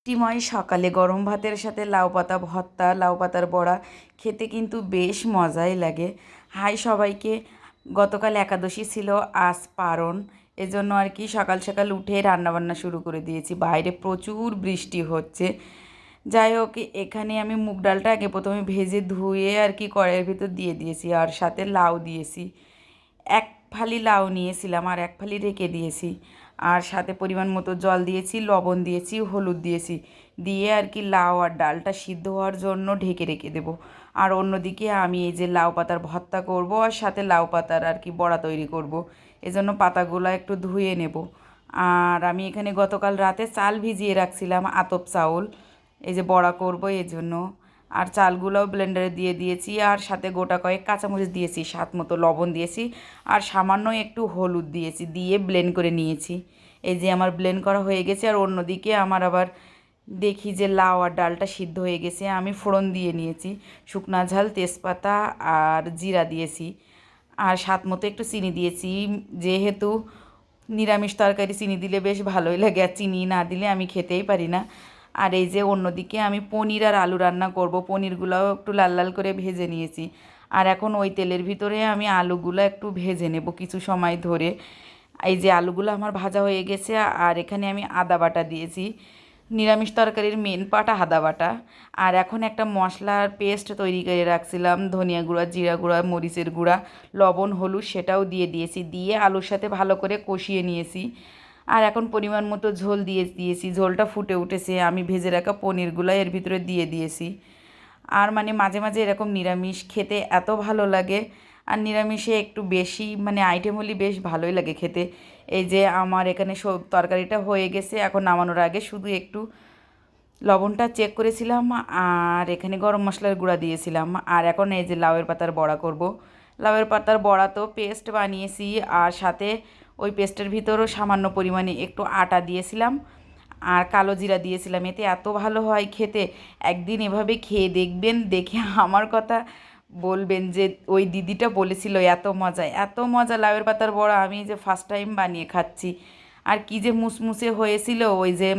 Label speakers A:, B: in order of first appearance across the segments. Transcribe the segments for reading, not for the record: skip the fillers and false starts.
A: বৃষ্টিময় সকালে গরম ভাতের সাথে লাউ পাতা ভর্তা, লাউ পাতার বড়া খেতে কিন্তু বেশ মজাই লাগে। হাই সবাইকে, গতকাল একাদশী ছিল, আজ পারণ। এজন্য আর কি সকাল সকাল উঠে রান্নাবান্না শুরু করে দিয়েছি। বাইরে প্রচুর বৃষ্টি হচ্ছে। যাই হোক, এখানে আমি মুগ ডালটা আগে প্রথমে ভেজে ধুয়ে আর কি কড়াইয়ের ভিতর দিয়ে দিয়েছি, আর সাথে লাউ দিয়েছি। এক ফালি লাউ নিয়েছিলাম আর এক ফালি রেখে দিয়েছি। আর সাথে পরিমাণ মতো জল দিয়েছি, লবণ দিয়েছি, হলুদ দিয়েছি। দিয়ে আর কি লাউ আর ডালটা সিদ্ধ হওয়ার জন্য ঢেকে রেখে দেবো। আর অন্যদিকে আমি এই যে লাউ পাতার ভর্তা করব, আর সাথে লাউ পাতার আর কি বড়া তৈরি করব। এজন্য পাতাগুলো একটু ধুয়ে নেব। আর আমি এখানে গতকাল রাতে চাল ভিজিয়ে রাখছিলাম, আতপ চাউল, এই যে বড়া করব এজন্য। আর চালগুলোও ব্লেন্ডারে দিয়ে দিয়েছি, আর সাথে গোটা কয়েক কাঁচামরিচ দিয়েছি, স্বাদ মতো লবণ দিয়েছি, আর সামান্য একটু হলুদ দিয়েছি, দিয়ে ব্লেন্ড করে নিয়েছি। এই যে আমার ব্লেন্ড করা হয়ে গেছে। আর অন্যদিকে আমার আবার দেখি যে লাউ আর ডালটা সিদ্ধ হয়ে গেছে। আমি ফোড়ন দিয়ে নিয়েছি, শুকনা ঝাল, তেজপাতা আর জিরা দিয়েছি। আর স্বাদ মতো একটু চিনি দিয়েছি, যেহেতু নিরামিষ তরকারি চিনি দিলে বেশ ভালোই লাগে, আর চিনি না দিলে আমি খেতেই পারি না। আর এই যে অন্যদিকে আমি পনির আর আলু রান্না করব, পনিরগুলোও একটু লাল লাল করে ভেজে নিয়েছি। আর এখন ওই তেলের ভিতরে আমি আলুগুলো একটু ভেজে নেব কিছু সময় ধরে। এই যে আলুগুলো আমার ভাজা হয়ে গেছে। আর এখানে আমি আদা বাটা দিয়েছি, নিরামিষ তরকারির মেন পাটা আদা বাটা। আর এখন একটা মশলার পেস্ট তৈরি করে রাখছিলাম, ধনিয়া গুঁড়া, জিরা গুঁড়া, মরিচের গুঁড়া, লবণ, হলুদ, সেটাও দিয়ে দিয়েছি। দিয়ে আলুর সাথে ভালো করে কষিয়ে নিয়েছি। আর এখন পরিমাণ মতো ঝোল দিয়েছি, ঝোলটা ফুটে উঠেছে। আমি ভেজে রাখা পনিরগুলো এর ভিতরে দিয়ে দিয়েছি। আর মানে মাঝে মাঝে এরকম নিরামিষ খেতে এত ভালো লাগে। আর নিরামিষে একটু বেশি মানে আইটেম হলে বেশ ভালোই লাগে খেতে। এই যে আমার এখানে সব তরকারিটা হয়ে গেছে। এখন নামানোর আগে শুধু একটু লবণটা চেক করেছিলাম, আর এখানে গরম মশলার গুঁড়া দিয়েছিলাম। আর এখন এই যে লাউয়ের পাতার বড়া করব। লাউয়ের পাতার বড়া তো পেস্ট বানিয়েছি, আর সাথে ওই পেস্টের ভিতরও সামান্য পরিমাণে একটু আটা দিয়েছিলাম, আর কালো জিরা দিয়েছিলাম। এতে এত ভালো হয় খেতে, একদিন এভাবে খেয়ে দেখবেন, দেখে আমার কথা বলবেন যে ওই দিদিটা বলেছিল এত মজা, এত মজা লাউয়ের পাতার বড়া। আমি যে ফার্স্ট টাইম বানিয়ে খাচ্ছি। আর কি যে মুসমুসে হয়েছিল, ওই যে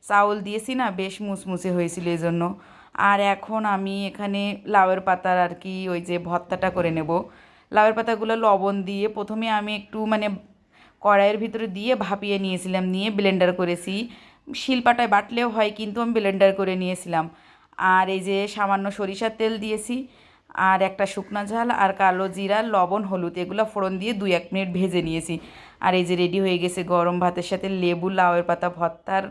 A: চাউল দিয়েছি না, বেশ মুসমুসে হয়েছিল এই জন্য। আর এখন আমি এখানে লাউয়ের পাতার আর কি ওই যে ভর্তাটা করে নেব। লাউয়ের পাতাগুলো লবণ দিয়ে প্রথমে আমি একটু মানে কড়াইয়ের ভিতরে দিয়ে ভাপিয়ে নিয়েছিলাম, নিয়ে ব্লেন্ডার করেছি। শিলপাটায় বাটলেও হয়, কিন্তু আমি ব্লেন্ডার করে নিয়েছিলাম। আর এই যে সামান্য সরিষার তেল দিয়েছি, আর একটা শুকনা ঝাল, আর কালো জিরা, লবণ, হলুদ, এগুলো ফোড়ন দিয়ে 2-1 মিনিট ভেজে নিয়েছি। আর এই যে রেডি হয়ে গেছে গরম ভাতের সাথে লেবু লাউয়ের পাতা ভর্তার